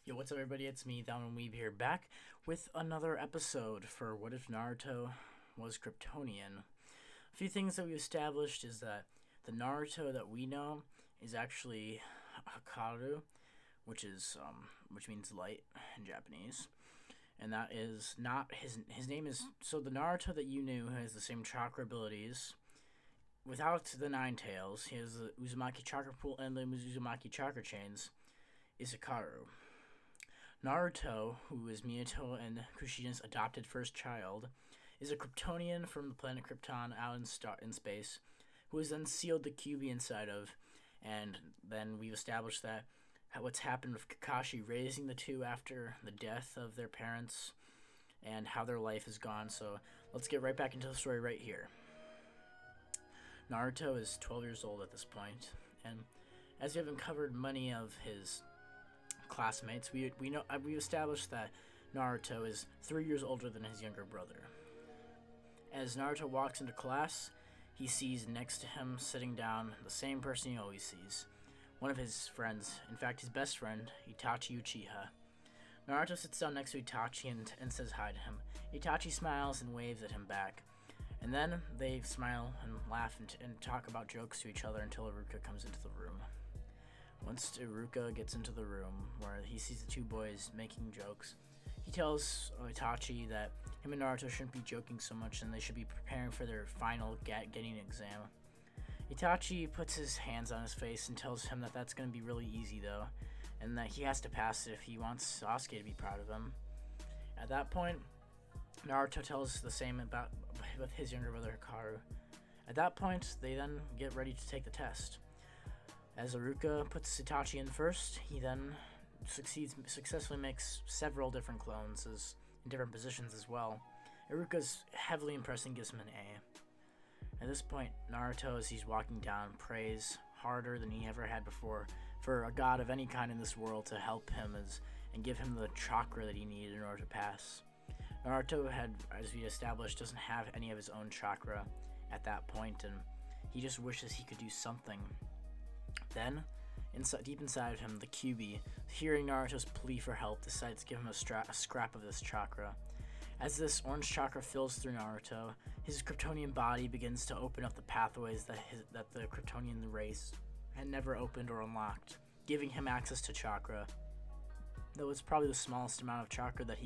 Yo, what's up, everybody? It's me, Down Weeb here, back with another episode for What If Naruto Was Kryptonian. A few things that we established is that the Naruto that we know is actually Hikaru, which means light in Japanese, and that is not his name is so the Naruto that you knew has the same chakra abilities. Without the nine tails, he has the Uzumaki chakra pool and the Uzumaki chakra chains. Is Hikaru. Naruto, who is Minato and Kushina's adopted first child, is a Kryptonian from the planet Krypton out in space, who has then sealed the QB inside of, and then we've established that what's happened with Kakashi raising the two after the death of their parents, and how their life has gone. So let's get right back into the story right here. Naruto is 12 years old at this point, and as we have uncovered many of his classmates, we established that Naruto is 3 years older than his younger brother. As Naruto walks into class, he sees next to him sitting down the same person he always sees, one of his friends, in fact his best friend, Itachi Uchiha. Naruto sits down next to Itachi and says hi to him. Itachi smiles and waves at him back, and then they smile and laugh and talk about jokes to each other until Iruka comes into the room. Once Iruka gets into the room where he sees the two boys making jokes, he tells Itachi that him and Naruto shouldn't be joking so much and they should be preparing for their final getting exam. Itachi puts his hands on his face and tells him that that's going to be really easy though, and that he has to pass it if he wants Sasuke to be proud of him. At that point, Naruto tells the same about with his younger brother Hikaru. At that point, they then get ready to take the test. As Iruka puts Itachi in first, he then successfully makes several different clones in different positions as well. Iruka's heavily impressed and gives him an A. At this point, Naruto, as he's walking down, prays harder than he ever had before for a god of any kind in this world to help him and give him the chakra that he needed in order to pass. Naruto had, as we established, doesn't have any of his own chakra at that point, and he just wishes he could do something. Then, deep inside of him, the QB, hearing Naruto's plea for help, decides to give him a scrap of this chakra. As this orange chakra fills through Naruto, his Kryptonian body begins to open up the pathways that the Kryptonian race had never opened or unlocked, giving him access to chakra. Though it's probably the smallest amount of chakra that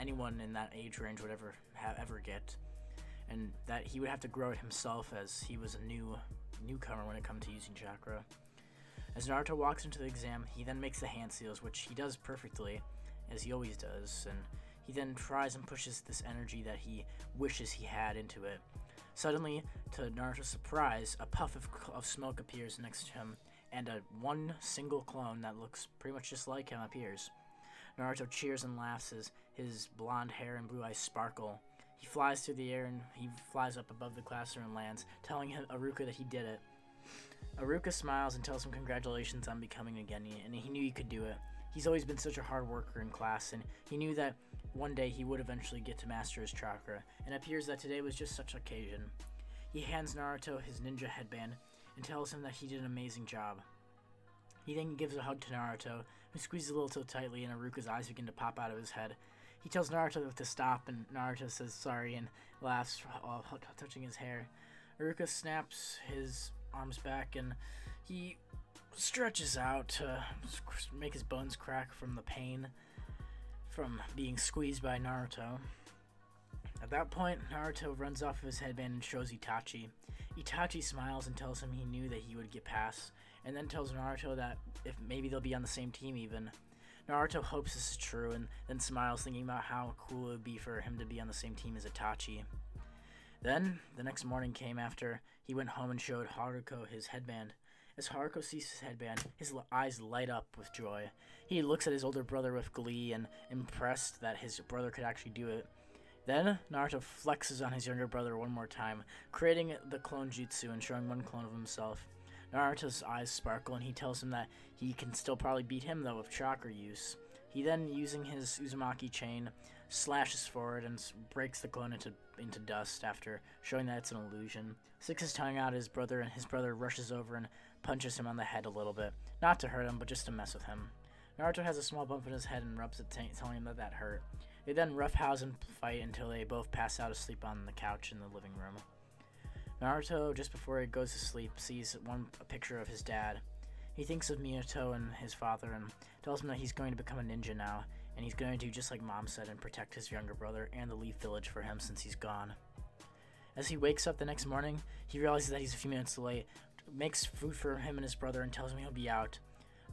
anyone in that age range would ever get, and that he would have to grow it himself as he was a newcomer when it comes to using chakra. As Naruto walks into the exam, he then makes the hand seals, which he does perfectly, as he always does, and he then tries and pushes this energy that he wishes he had into it. Suddenly, to Naruto's surprise, a puff of smoke appears next to him, and one single clone that looks pretty much just like him appears. Naruto cheers and laughs as his blonde hair and blue eyes sparkle. He flies through the air and he flies up above the classroom and lands, telling Iruka that he did it. Iruka smiles and tells him congratulations on becoming a Genin, and he knew he could do it. He's always been such a hard worker in class, and he knew that one day he would eventually get to master his chakra, and it appears that today was just such an occasion. He hands Naruto his ninja headband and tells him that he did an amazing job. He then gives a hug to Naruto, who squeezes a little too tightly and Iruka's eyes begin to pop out of his head. He tells Naruto to stop, and Naruto says sorry and laughs while touching his hair. Iruka snaps his arms back and he stretches out to make his bones crack from the pain from being squeezed by Naruto. At that point, Naruto runs off of his headband and shows Itachi. Itachi smiles and tells him he knew that he would get past, and then tells Naruto that if maybe they'll be on the same team even. Naruto hopes this is true and then smiles, thinking about how cool it would be for him to be on the same team as Itachi. Then, the next morning came after he went home and showed Haruko his headband. As Haruko sees his headband, his eyes light up with joy. He looks at his older brother with glee and impressed that his brother could actually do it. Then, Naruto flexes on his younger brother one more time, creating the clone jutsu and showing one clone of himself. Naruto's eyes sparkle and he tells him that he can still probably beat him though with chakra use. He then, using his Uzumaki chain, slashes forward and breaks the clone into dust after showing that it's an illusion. Sticks his tongue out at his brother, and his brother rushes over and punches him on the head a little bit, not to hurt him but just to mess with him. Naruto has a small bump in his head and rubs it, telling him that that hurt. They then roughhouse and fight until they both pass out asleep on the couch in the living room. Naruto, just before he goes to sleep, sees a picture of his dad. He thinks of Minato and his father and tells him that he's going to become a ninja now, and he's going to do just like Mom said and protect his younger brother and the Leaf Village for him since he's gone. As he wakes up the next morning, he realizes that he's a few minutes late, makes food for him and his brother, and tells him he'll be out.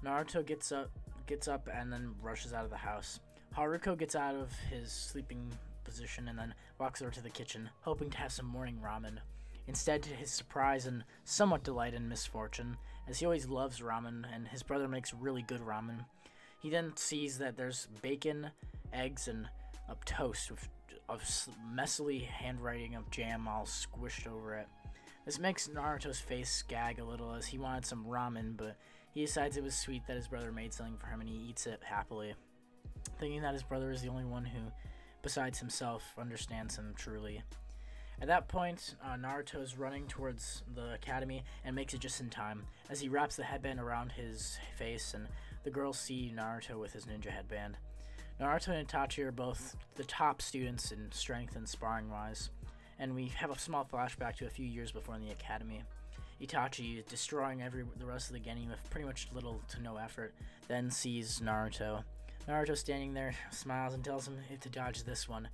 Naruto gets up and then rushes out of the house. Haruko gets out of his sleeping position and then walks over to the kitchen, hoping to have some morning ramen. Instead, to his surprise and somewhat delight and misfortune, as he always loves ramen and his brother makes really good ramen, he then sees that there's bacon, eggs, and a toast with messily handwriting of jam all squished over it. This makes Naruto's face gag a little as he wanted some ramen, but he decides it was sweet that his brother made something for him and he eats it happily, thinking that his brother is the only one who, besides himself, understands him truly. At that point, Naruto is running towards the academy and makes it just in time, as he wraps the headband around his face and the girls see Naruto with his ninja headband. Naruto and Itachi are both the top students in strength and sparring-wise, and we have a small flashback to a few years before in the academy. Itachi, destroying the rest of the Genin with pretty much little to no effort, then sees Naruto. Naruto standing there, smiles, and tells him to dodge this one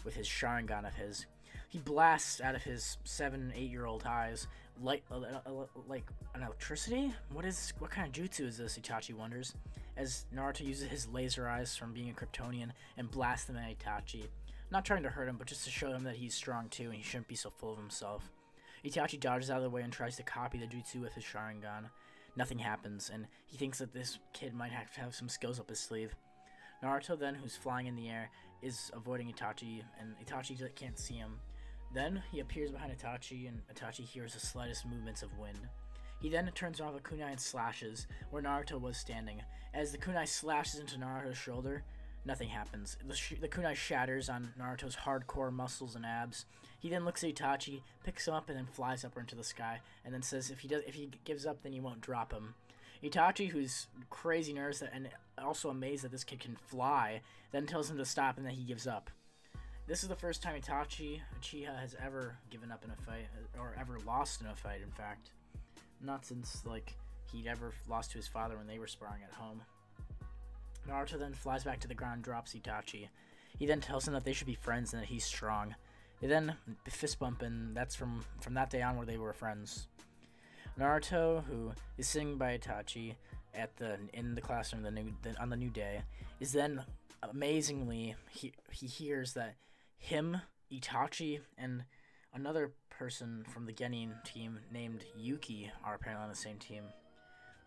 with his Sharingan of his. He blasts out of his 7-8-year-old eyes like an electricity? What kind of jutsu is this, Itachi wonders, as Naruto uses his laser eyes from being a Kryptonian and blasts them at Itachi. Not trying to hurt him, but just to show him that he's strong too and he shouldn't be so full of himself. Itachi dodges out of the way and tries to copy the jutsu with his Sharingan. Nothing happens, and he thinks that this kid might have some skills up his sleeve. Naruto then, who's flying in the air, is avoiding Itachi, and Itachi can't see him. Then he appears behind Itachi, and Itachi hears the slightest movements of wind. He then turns around the kunai and slashes where Naruto was standing. As the kunai slashes into Naruto's shoulder, nothing happens. The kunai shatters on Naruto's hardcore muscles and abs. He then looks at Itachi, picks him up, and then flies up into the sky, and then says if he gives up, then he won't drop him. Itachi, who's crazy nervous and also amazed that this kid can fly, then tells him to stop and that he gives up. This is the first time Uchiha has ever given up in a fight, or ever lost in a fight, in fact. Not since, he'd ever lost to his father when they were sparring at home. Naruto then flies back to the ground and drops Itachi. He then tells him that they should be friends and that he's strong. They then fist bump, and that's from that day on where they were friends. Naruto, who is sitting by Itachi in the classroom on the new day, is then amazingly he hears that him, Itachi, and another person from the Genin team named Yuki are apparently on the same team.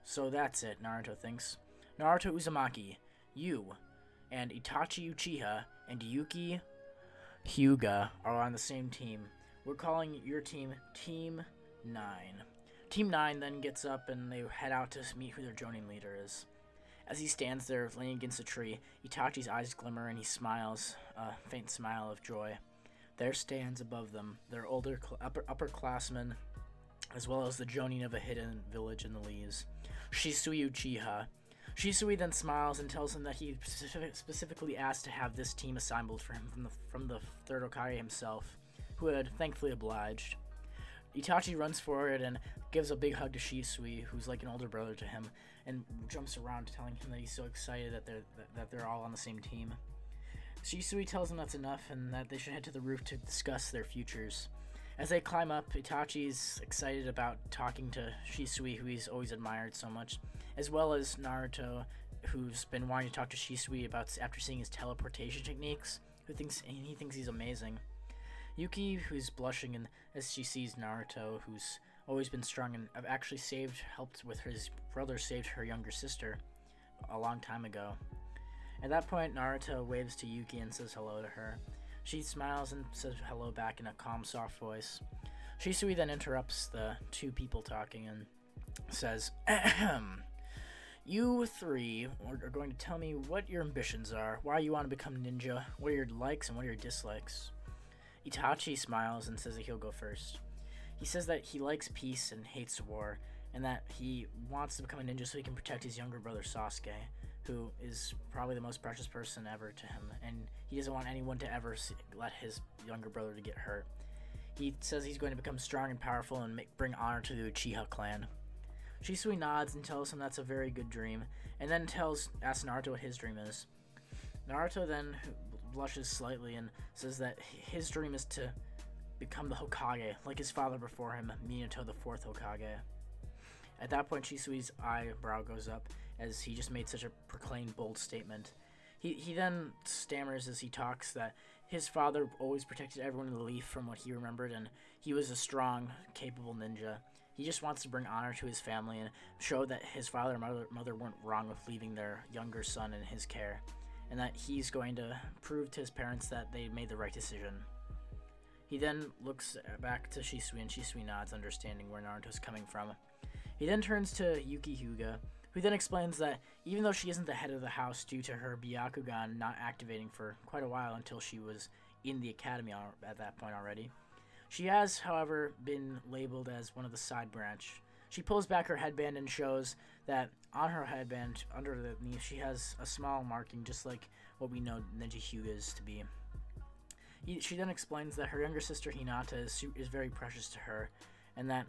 So that's it, Naruto thinks. Naruto Uzumaki, you, and Itachi Uchiha, and Yuki Hyuga are on the same team. We're calling your team Team 9. Team 9 then gets up and they head out to meet who their Jonin leader is. As he stands there leaning against a tree, Itachi's eyes glimmer and he smiles, a faint smile of joy. There stands above them their older upperclassmen, as well as the Jonin of a hidden village in the leaves, Shisui Uchiha. Shisui then smiles and tells him that he specifically asked to have this team assembled for him from the third Hokage himself, who had thankfully obliged. Itachi runs forward and gives a big hug to Shisui, who's like an older brother to him, and jumps around telling him that he's so excited that they're all on the same team. Shisui tells him that's enough and that they should head to the roof to discuss their futures. As they climb up, Itachi's excited about talking to Shisui, who he's always admired so much, as well as Naruto, who's been wanting to talk to Shisui after seeing his teleportation techniques, he thinks he's amazing. Yuki, who's blushing as she sees Naruto, who's always been strong and actually helped with his brother, saved her younger sister a long time ago. At that point, Naruto waves to Yuki and says hello to her. She smiles and says hello back in a calm, soft voice. Shisui then interrupts the two people talking and says, "Ahem. You three are going to tell me what your ambitions are, why you want to become ninja, what are your likes and what are your dislikes." Itachi smiles and says that he'll go first. He says that he likes peace and hates war, and that he wants to become a ninja so he can protect his younger brother Sasuke, who is probably the most precious person ever to him, and he doesn't want anyone to ever let his younger brother to get hurt. He says he's going to become strong and powerful and bring honor to the Uchiha clan. Shisui nods and tells him that's a very good dream, and then asks Naruto what his dream is. Naruto then blushes slightly and says that his dream is to become the Hokage, like his father before him, Minato, the 4th Hokage. At that point, Shisui's eyebrow goes up, as he just made such a proclaimed bold statement. He then stammers as he talks that his father always protected everyone in the Leaf from what he remembered, and he was a strong, capable ninja. He just wants to bring honor to his family and show that his father and mother weren't wrong with leaving their younger son in his care, and that he's going to prove to his parents that they made the right decision. He then looks back to Shisui, and Shisui nods, understanding where Naruto's coming from. He then turns to Yuki Hyuga, who then explains that even though she isn't the head of the house due to her Byakugan not activating for quite a while until she was in the academy at that point already, she has, however, been labeled as one of the side branch. She pulls back her headband and shows that on her headband, under the knee, she has a small marking just like what we know Ninja Hyuga's to be. She then explains that her younger sister Hinata is very precious to her, and that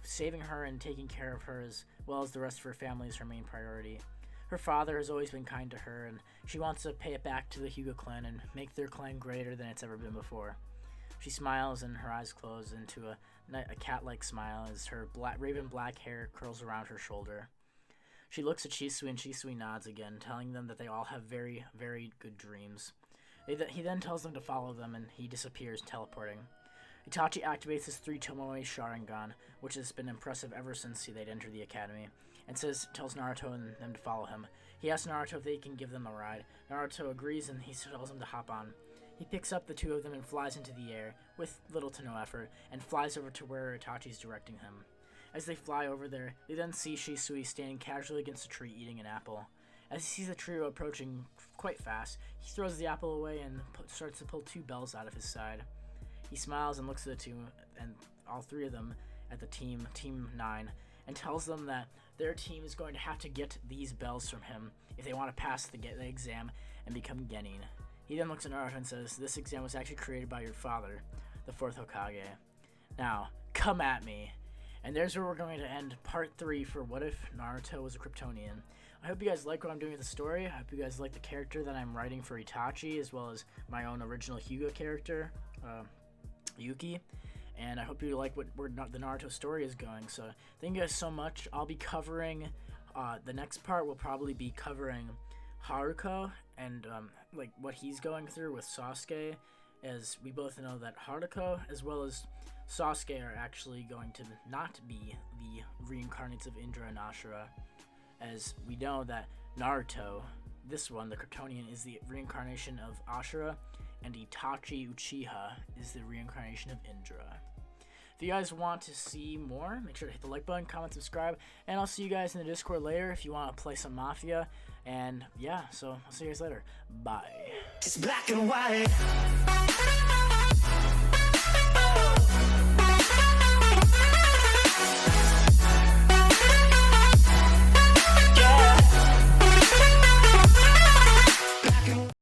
saving her and taking care of her as well as the rest of her family is her main priority. Her father has always been kind to her, and she wants to pay it back to the Hyuga clan and make their clan greater than it's ever been before. She smiles and her eyes close into a cat-like smile as her raven black hair curls around her shoulder. She looks at Shisui, and Shisui nods again, telling them that they all have very, very good dreams. He then tells them to follow them, and he disappears, teleporting. Itachi activates his 3 Tomoe Sharingan, which has been impressive ever since they'd entered the academy, and tells Naruto and them to follow him. He asks Naruto if they can give them a ride. Naruto agrees, and he tells him to hop on. He picks up the 2 of them and flies into the air, with little to no effort, and flies over to where Itachi's directing him. As they fly over there, they then see Shisui standing casually against a tree eating an apple. As he sees the trio approaching quite fast, he throws the apple away and starts to pull 2 bells out of his side. He smiles and looks at the 2, and all 3 of them at the Team 9, and tells them that their team is going to have to get these bells from him if they want to pass the exam and become Genin. He then looks at Naruto and says, "This exam was actually created by your father, the 4th Hokage. Now, come at me." And there's where we're going to end part 3 for What If Naruto Was a Kryptonian. I hope you guys like what I'm doing with the story. I hope you guys like the character that I'm writing for Itachi, as well as my own original Hyuga character, Yuki. And I hope you like where the Naruto story is going. So thank you guys so much. I'll be covering, the next part will probably be covering Haruko and like what he's going through with Sasuke, as we both know that Haruko as well as Sasuke are actually going to not be the reincarnates of Indra and Ashura, as we know that Naruto, this one, the Kryptonian, is the reincarnation of Ashura, and Itachi Uchiha is the reincarnation of Indra. If you guys want to see more, make sure to hit the like button, comment, subscribe, and I'll see you guys in the Discord later if you want to play some Mafia. And yeah, so I'll see you guys later. Bye. It's black and white.